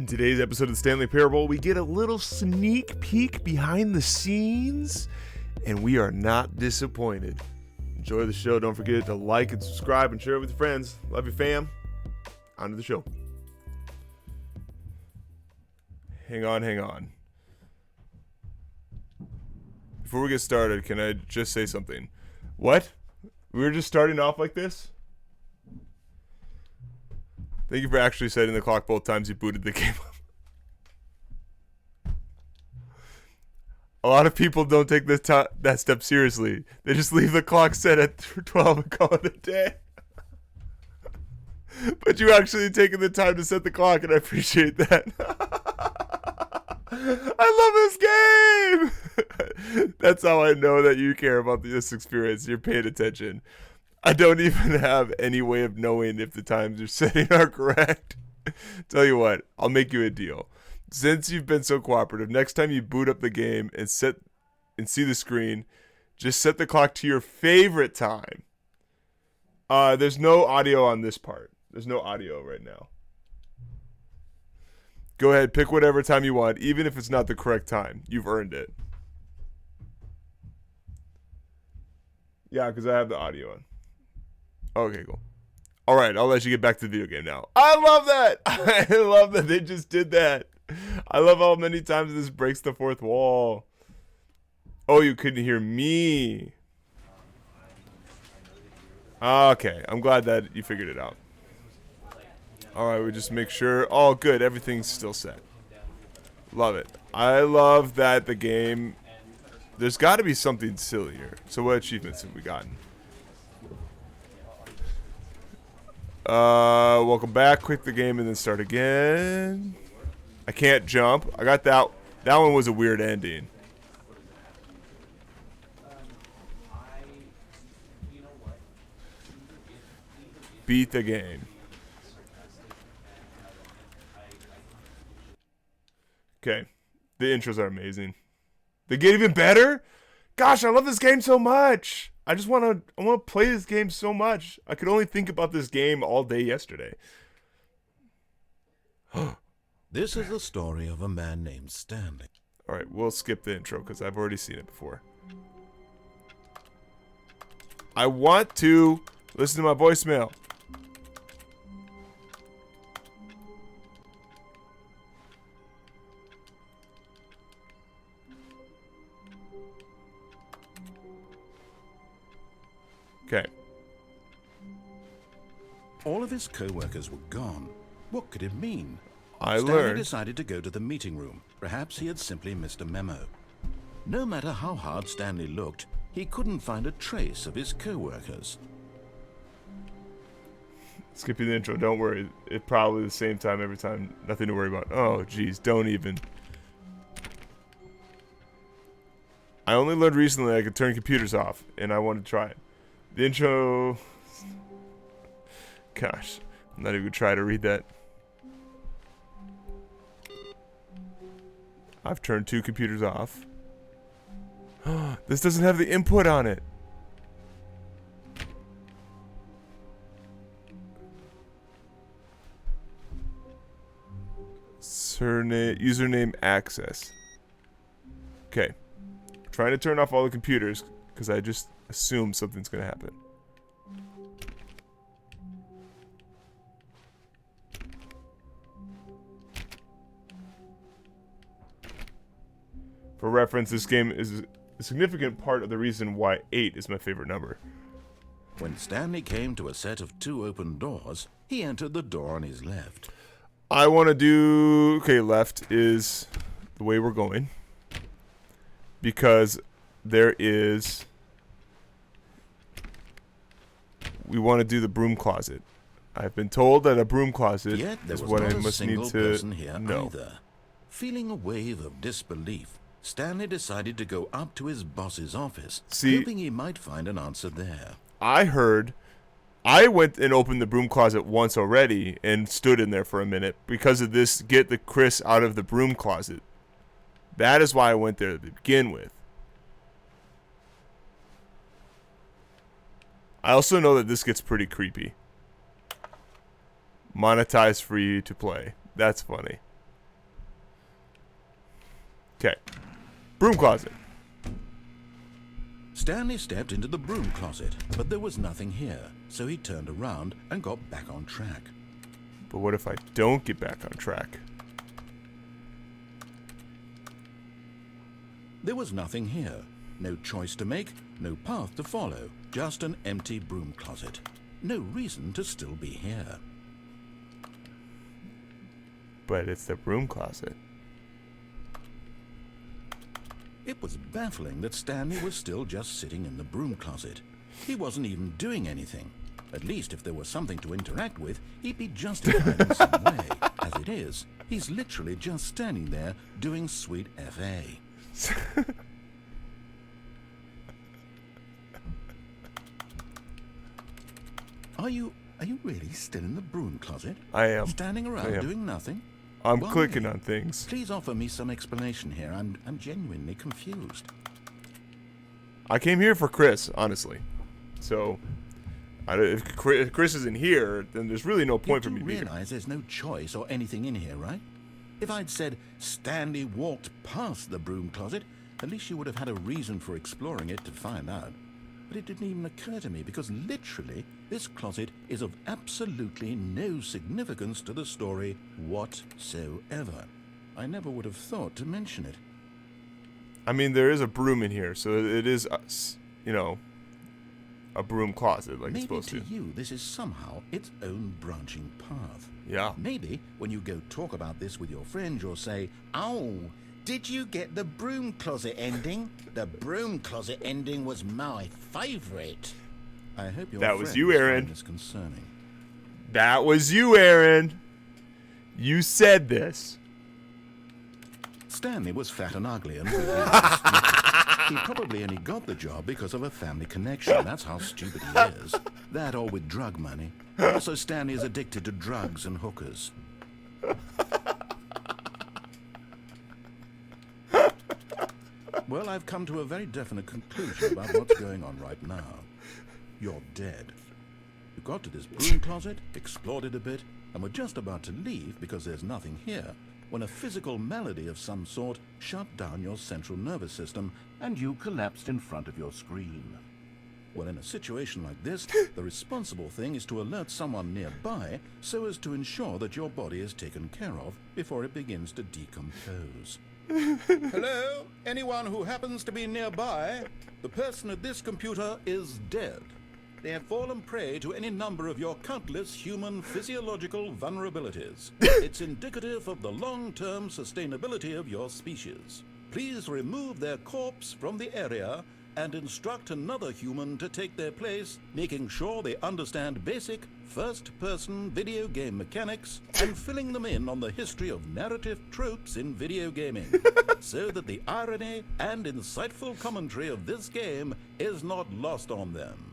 today's episode of the Stanley Parable, we get a little sneak peek behind the scenes, and we are not disappointed. Enjoy the show. Don't forget to like and subscribe and share it with your friends. Love you, fam. On to the show. Hang on. Before we get started, can I just say something? What? We were just starting off like this? Thank you for actually setting the clock both times you booted the game up. A lot of people don't take that step seriously. They just leave the clock set at 12 and call it a day. But you actually taking the time to set the clock, and I appreciate that. I love this game! That's how I know that you care about this experience. You're paying attention. I don't even have any way of knowing if the times you're setting are correct. Tell you what, I'll make you a deal. Since you've been so cooperative, next time you boot up the game and see the screen, just set the clock to your favorite time. There's no audio on this part. There's no audio right now. Go ahead, pick whatever time you want, even if it's not the correct time. You've earned it. Yeah, because I have the audio on. Okay, cool. All right, I'll let you get back to the video game now. I love that. I love that they just did that. I love how many times this breaks the fourth wall. Oh, you couldn't hear me. Okay, I'm glad that you figured it out. All right, we just make sure. Oh, good. Everything's still set. Love it. I love that the game. There's got to be something sillier. So what achievements have we gotten? Welcome back. Quit the game and then start again. I can't jump. I got that. That one was a weird ending. Beat the game. Okay. The intros are amazing. They get even better? Gosh, I love this game so much. I want to play this game so much. I could only think about this game all day yesterday. This is the story of a man named Stanley. All right, we'll skip the intro because I've already seen it before. I want to listen to my voicemail. Okay. All of his co-workers were gone. What could it mean? Stanley Stanley decided to go to the meeting room. Perhaps he had simply missed a memo. No matter how hard Stanley looked, he couldn't find a trace of his co-workers. Skipping the intro, don't worry. It's probably the same time every time. Nothing to worry about. Oh, geez, don't even. I only learned recently I could turn computers off, and I want to try it. The intro. Gosh, I'm not even gonna try to read that. I've turned 2 computers off. This doesn't have the input on it. Username access. Okay. Trying to turn off all the computers because I just assume something's gonna happen. For reference, this game is a significant part of the reason why 8 is my favorite number. When Stanley came to a set of 2 open doors, he entered the door on his left. I want to do... Okay, left is the way we're going. Because there is... We want to do the broom closet. I've been told that a broom closet is what I must need to know. Either. Feeling a wave of disbelief, Stanley decided to go up to his boss's office, hoping he might find an answer there. I went and opened the broom closet once already and stood in there for a minute because of this get the Chris out of the broom closet. That is why I went there to begin with. I also know that this gets pretty creepy. Monetize free to play. That's funny. Okay. Broom closet. Stanley stepped into the broom closet, but there was nothing here, so he turned around and got back on track. But what if I don't get back on track? There was nothing here. No choice to make, no path to follow, just an empty broom closet. No reason to still be here. But it's the broom closet. It was baffling that Stanley was still just sitting in the broom closet. He wasn't even doing anything. At least if there was something to interact with, he'd be justified in some way. As it is, he's literally just standing there doing sweet FA. Are you really still in the broom closet? I am. Standing around doing nothing? I'm Why? clicking on things. Please offer me some explanation here. I'm genuinely confused. I came here for Chris, honestly. So, if Chris isn't here, then there's really no point for me to be here. You realize there's no choice or anything in here, right? If I'd said Stanley walked past the broom closet, at least you would have had a reason for exploring it to find out. But it didn't even occur to me because literally this closet is of absolutely no significance to the story whatsoever. I never would have thought to mention it. I mean, there is a broom in here, so it is, you know, a broom closet like it's supposed to. Maybe to you, this is somehow its own branching path. Yeah. Maybe when you go talk about this with your friend, you'll say, "Oh, did you get the broom closet ending? The broom closet ending was my favorite." I hope your That friend was you, Aaron. find this concerning. That was you, Aaron. You said this. Stanley was fat and ugly and he probably only got the job because of a family connection. That's how stupid he is. That or with drug money. Also, Stanley is addicted to drugs and hookers. Well, I've come to a very definite conclusion about what's going on right now. You're dead. You got to this broom closet, explored it a bit, and were just about to leave because there's nothing here, when a physical malady of some sort shut down your central nervous system and you collapsed in front of your screen. Well, in a situation like this, the responsible thing is to alert someone nearby so as to ensure that your body is taken care of before it begins to decompose. Hello? Anyone who happens to be nearby? The person at this computer is dead. They have fallen prey to any number of your countless human physiological vulnerabilities. It's indicative of the long-term sustainability of your species. Please remove their corpse from the area and instruct another human to take their place, making sure they understand basic first-person video game mechanics and filling them in on the history of narrative tropes in video gaming, so that the irony and insightful commentary of this game is not lost on them.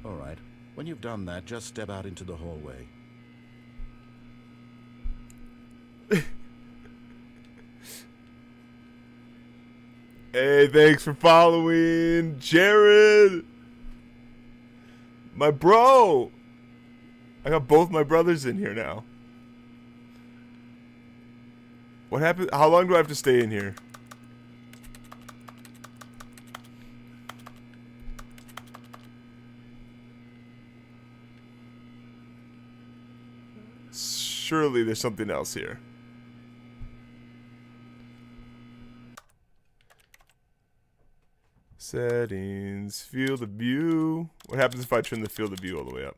All right, when you've done that, just step out into the hallway. Hey, thanks for following, Jared. My bro. I got both my brothers in here now. What happened? How long do I have to stay in here? Surely there's something else here. Settings, field of view. What happens if I turn the field of view all the way up?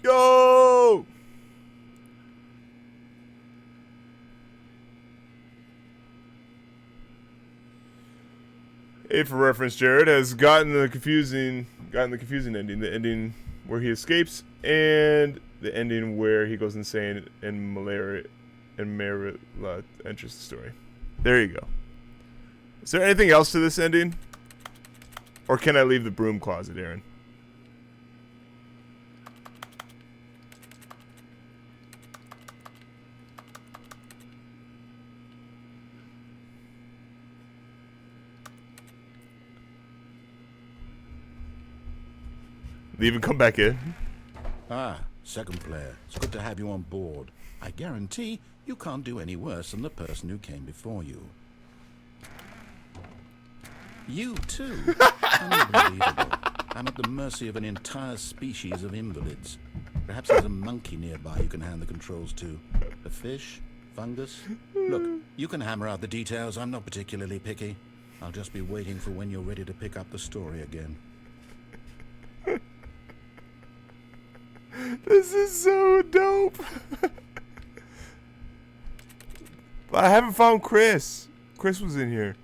Yo! A for reference, Jared has gotten the confusing ending, the ending where he escapes and the ending where he goes insane and Marilla enters the story. There you go. Is there anything else to this ending? Or can I leave the broom closet, Aaron? Leave and come back in. Ah, second player. It's good to have you on board. I guarantee you can't do any worse than the person who came before you. You too? Unbelievable. I'm at the mercy of an entire species of invalids. Perhaps there's a monkey nearby you can hand the controls to. A fish? Fungus? Look, you can hammer out the details. I'm not particularly picky. I'll just be waiting for when you're ready to pick up the story again. This is so dope. But I haven't found Chris. Chris was in here.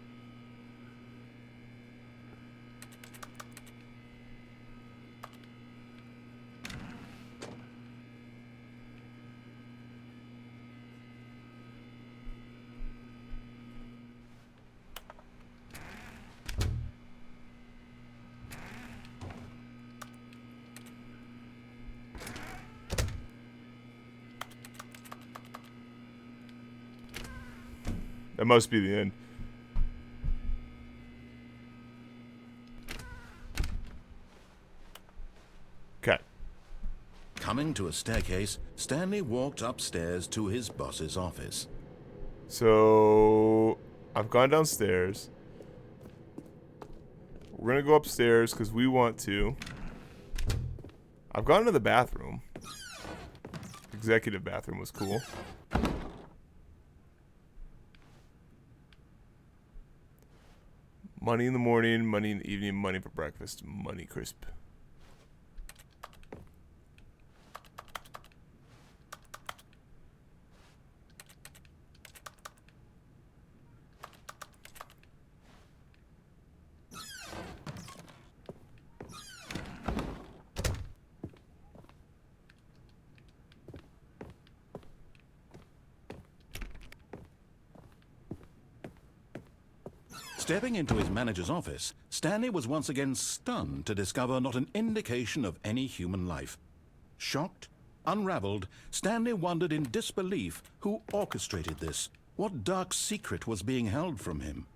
That must be the end. Okay. Coming to a staircase, Stanley walked upstairs to his boss's office. So I've gone downstairs. We're gonna go upstairs because we want to. I've gone to the bathroom. Executive bathroom was cool. Money in the morning, money in the evening, money for breakfast, money crisp. Stepping into his manager's office, Stanley was once again stunned to discover not an indication of any human life. Shocked, unraveled, Stanley wondered in disbelief who orchestrated this, what dark secret was being held from him.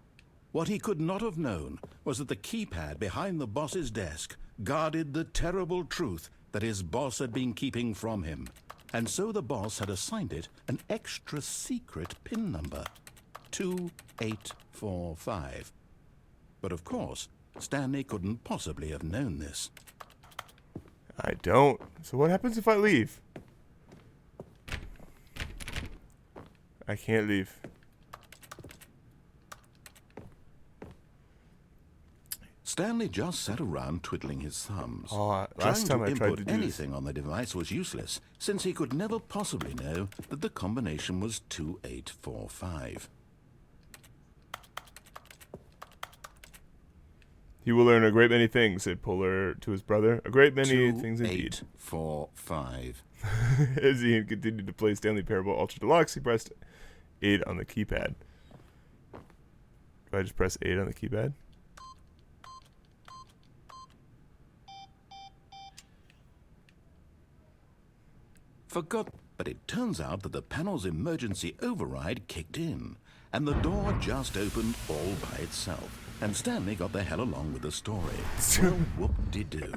What he could not have known was that the keypad behind the boss's desk guarded the terrible truth that his boss had been keeping from him. And so the boss had assigned it an extra secret PIN number. 2845. But of course, Stanley couldn't possibly have known this. I don't. So what happens if I leave? I can't leave. Stanley just sat around twiddling his thumbs. Last time I tried to input do anything on the device was useless, since he could never possibly know that the combination was 2845. He will learn a great many things, said Polar to his brother. A great many things indeed. 2845. As he continued to play Stanley Parable Ultra Deluxe, he pressed 8 on the keypad. Do I just press 8 on the keypad? Forgot, but it turns out that the panel's emergency override kicked in, and the door just opened all by itself. And Stanley got the hell along with the story. Well, whoop-de-doo.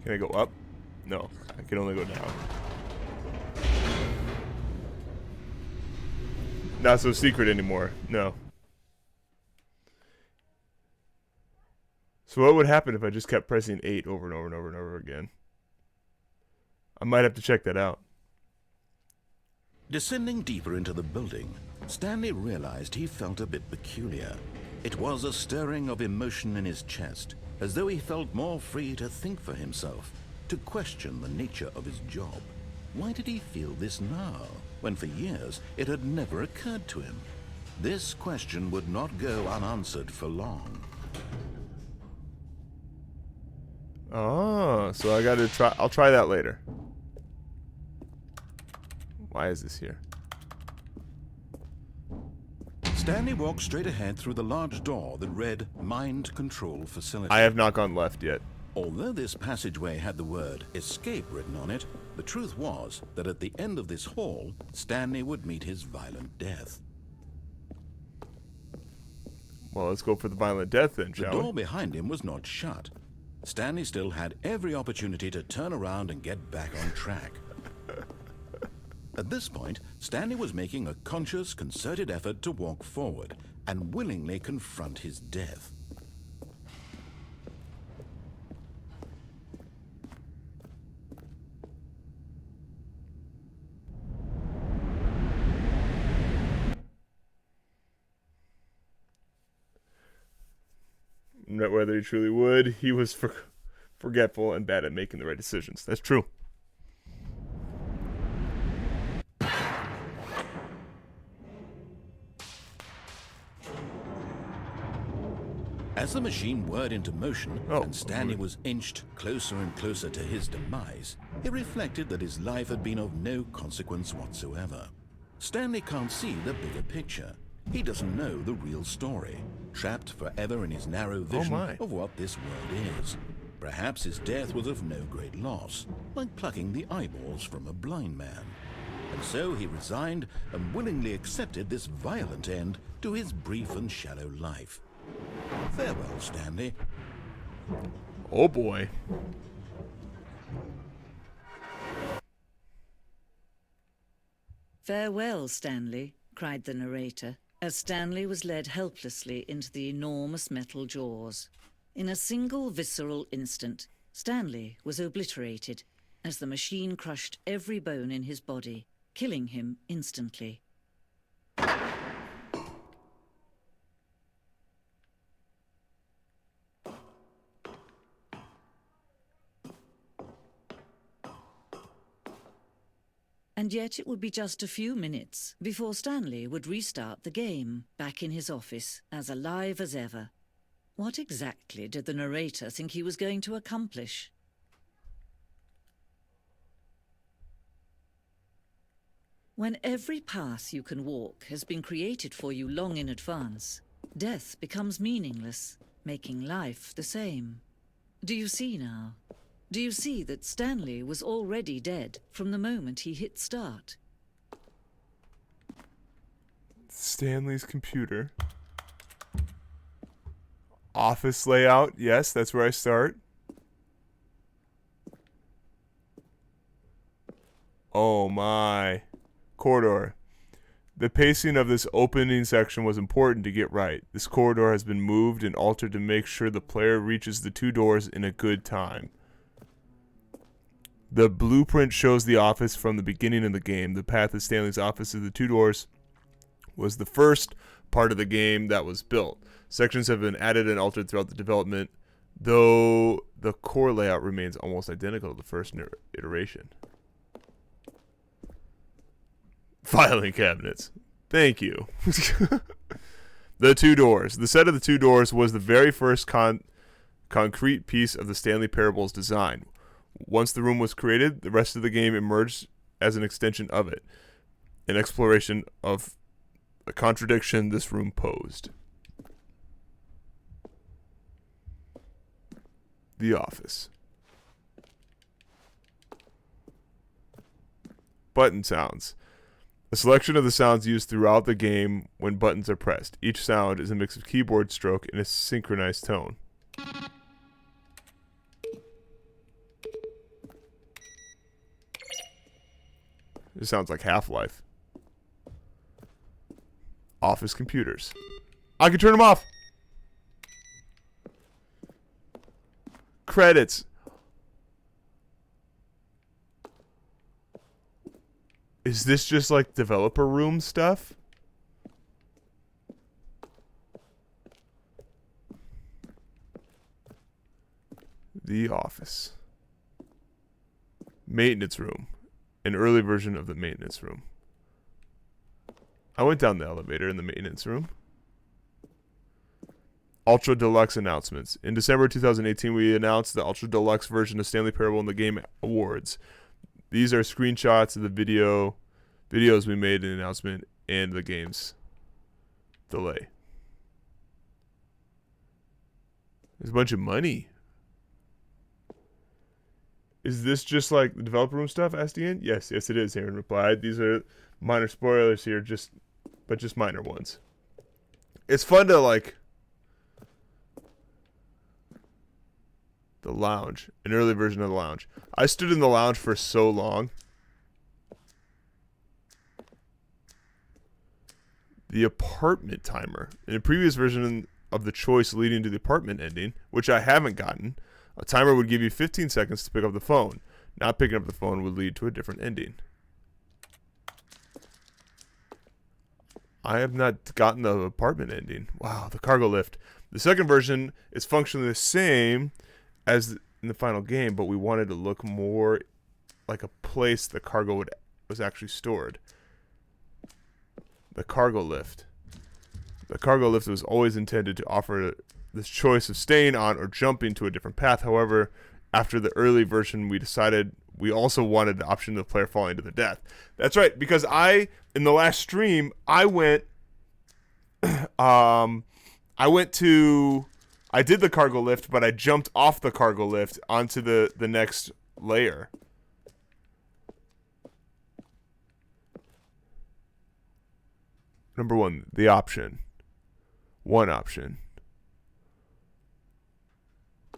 Can I go up? No, I can only go down. Not so secret anymore. No. So what would happen if I just kept pressing 8 over and over and over and over again? I might have to check that out. Descending deeper into the building, Stanley realized he felt a bit peculiar. It was a stirring of emotion in his chest, as though he felt more free to think for himself, to question the nature of his job. Why did he feel this now, when for years it had never occurred to him? This question would not go unanswered for long. Oh, so I gotta try. I'll try that later. Why is this here? Stanley walked straight ahead through the large door that read Mind Control Facility. I have not gone left yet. Although this passageway had the word escape written on it, The truth was that at the end of this hall, Stanley would meet his violent death. Well, let's go for the violent death then, The shall door we? behind him was not shut. Stanley still had every opportunity to turn around and get back on track. At this point, Stanley was making a conscious, concerted effort to walk forward and willingly confront his death. Not whether he truly would. He was forgetful and bad at making the right decisions. That's true. As the machine whirred into motion and Stanley good. was inched closer and closer to his demise, he reflected that his life had been of no consequence whatsoever. Stanley can't see the bigger picture. He doesn't know the real story, trapped forever in his narrow vision of what this world is. Perhaps his death was of no great loss, like plucking the eyeballs from a blind man. And so he resigned and willingly accepted this violent end to his brief and shallow life. Farewell, Stanley. Oh boy. "Farewell, Stanley," cried the narrator, as Stanley was led helplessly into the enormous metal jaws. In a single visceral instant, Stanley was obliterated as the machine crushed every bone in his body, killing him instantly. And yet it would be just a few minutes before Stanley would restart the game, back in his office, as alive as ever. What exactly did the narrator think he was going to accomplish? When every path you can walk has been created for you long in advance, death becomes meaningless, making life the same. Do you see now? Do you see that Stanley was already dead from the moment he hit start? Stanley's computer. Office layout. Yes, that's where I start. Oh my. Corridor. The pacing of this opening section was important to get right. This corridor has been moved and altered to make sure the player reaches the two doors in a good time. The blueprint shows the office from the beginning of the game. The path of Stanley's office to the two doors was the first part of the game that was built. Sections have been added and altered throughout the development, though the core layout remains almost identical to the first iteration. Filing cabinets. Thank you. The two doors. The set of the two doors was the very first concrete piece of the Stanley Parable's design. Once the room was created, the rest of the game emerged as an extension of it, an exploration of a contradiction this room posed. The office. Button sounds. A selection of the sounds used throughout the game when buttons are pressed. Each sound is a mix of keyboard stroke and a synchronized tone. It sounds like Half-Life. Office computers. I can turn them off. Credits. Is this just like developer room stuff? The office. Maintenance room. An early version of the maintenance room. I went down the elevator in the maintenance room. Ultra Deluxe announcements. In December 2018, we announced the Ultra Deluxe version of Stanley Parable in the Game Awards. These are screenshots of the videos we made in the announcement and the game's delay. There's a bunch of money. Is this just like the developer room stuff? Asked Ian. Yes, it is. Aaron replied. These are minor spoilers here, but just minor ones. It's fun to like the lounge, an early version of the lounge. I stood in the lounge for so long. The apartment timer. In a previous version of the choice leading to the apartment ending, which I haven't gotten, a timer would give you 15 seconds to pick up the phone. Not picking up the phone would lead to a different ending. I have not gotten the apartment ending. Wow, the cargo lift. The second version is functionally the same as in the final game, but we wanted to look more like a place the cargo was actually stored. The cargo lift. The cargo lift was always intended to offer this choice of staying on or jumping to a different path. However, after the early version, we decided we also wanted the option of the player falling to their death. That's right, because in the last stream, I did the cargo lift, but I jumped off the cargo lift onto the next layer. Number one, the option. One option.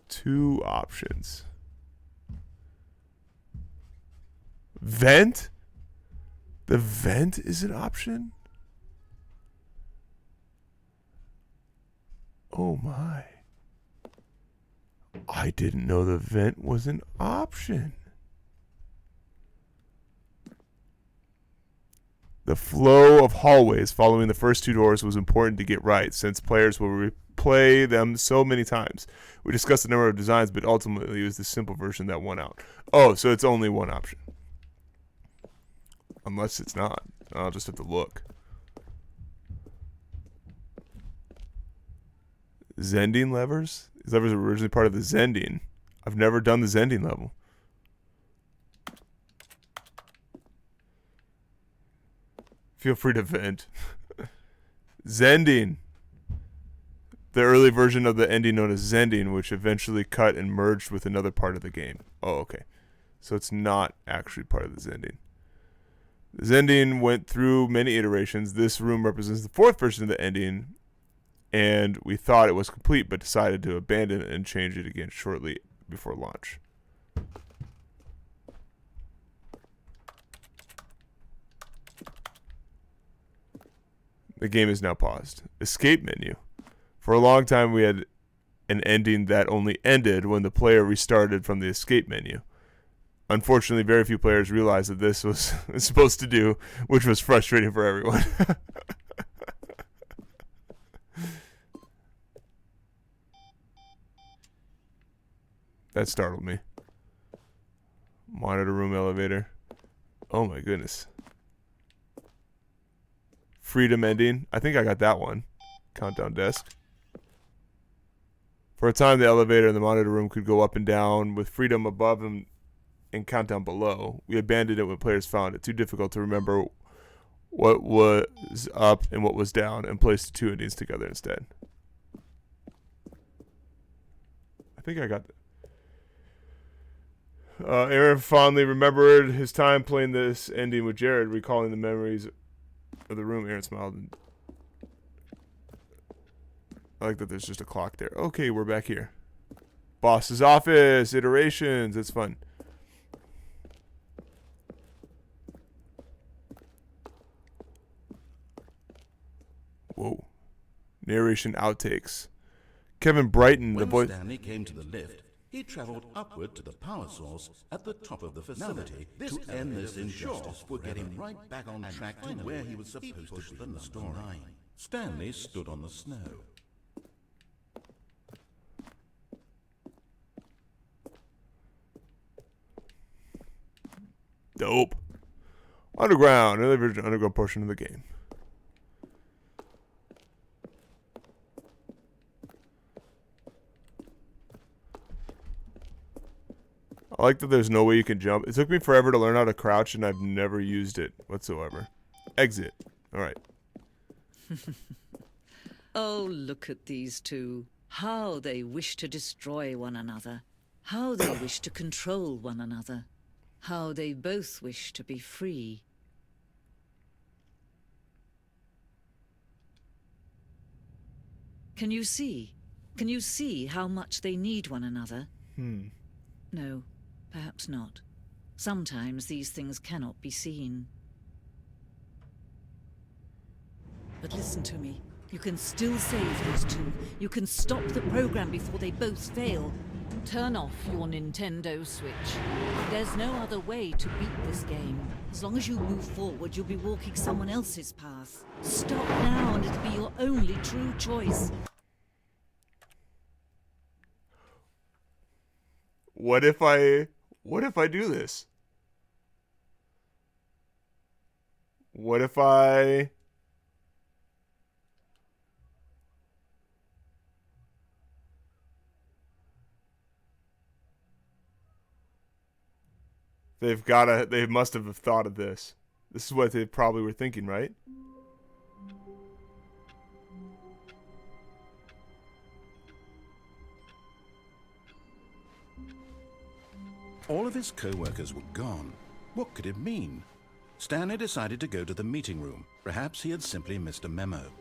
Two options. Vent? The vent is an option? Oh my. I didn't know the vent was an option. The flow of hallways following the first two doors was important to get right, since players will replay them so many times. We discussed a number of designs, but ultimately it was the simple version that won out. Oh, so it's only one option. Unless it's not. I'll just have to look. Zending levers? These levers were originally part of the Zending. I've never done the Zending level. Feel free to vent. Zending. The early version of the ending known as Zending, which eventually cut and merged with another part of the game. Oh, okay. So it's not actually part of the Zending. Zending went through many iterations. This room represents the fourth version of the ending, and we thought it was complete, but decided to abandon it and change it again shortly before launch. The game is now paused. Escape menu. For a long time, we had an ending that only ended when the player restarted from the escape menu. Unfortunately, very few players realized that this was supposed to do, which was frustrating for everyone. That startled me. Monitor room elevator. Oh my goodness. Freedom ending. I think I got that one. Countdown desk. For a time, the elevator and the monitor room could go up and down with freedom above and countdown below. We abandoned it when players found it too difficult to remember what was up and what was down, and placed the two endings together instead. I think I got that. Aaron fondly remembered his time playing this ending with Jared, recalling the memories of the room. Aaron smiled. And I like that there's just a clock there. Okay, we're back here. Boss's office, iterations. It's fun. Whoa. Narration outtakes. Kevin Brighton, the voice. When Stanley came to the lift, he traveled upward to the power source at the top of the facility. To end this injustice would get him right back on track to where he was supposed to be in the story. Stanley stood on the snow. Dope. Underground, another underground portion of the game. I like that there's no way you can jump. It took me forever to learn how to crouch, and I've never used it whatsoever. Exit. All right. Oh, look at these two. How they wish to destroy one another. How they wish to control one another. How they both wish to be free. Can you see? Can you see how much they need one another? No, perhaps not. Sometimes these things cannot be seen. But listen to me. You can still save these two. You can stop the program before they both fail. Turn off your Nintendo Switch. There's no other way to beat this game. As long as you move forward, you'll be walking someone else's path. Stop now and it'll be your only true choice. What if I do this? What if I... They must have thought of this. This is what they probably were thinking, right? All of his co-workers were gone. What could it mean? Stanley decided to go to the meeting room. Perhaps he had simply missed a memo.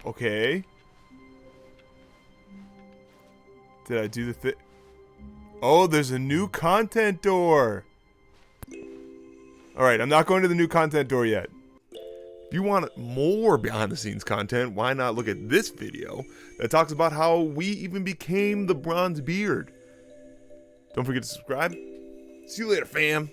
Okay. Did I do the thing? Oh, there's a new content door. Alright, I'm not going to the new content door yet. If you want more behind the scenes content, why not look at this video that talks about how we even became the Bronze Beard. Don't forget to subscribe. See you later, fam.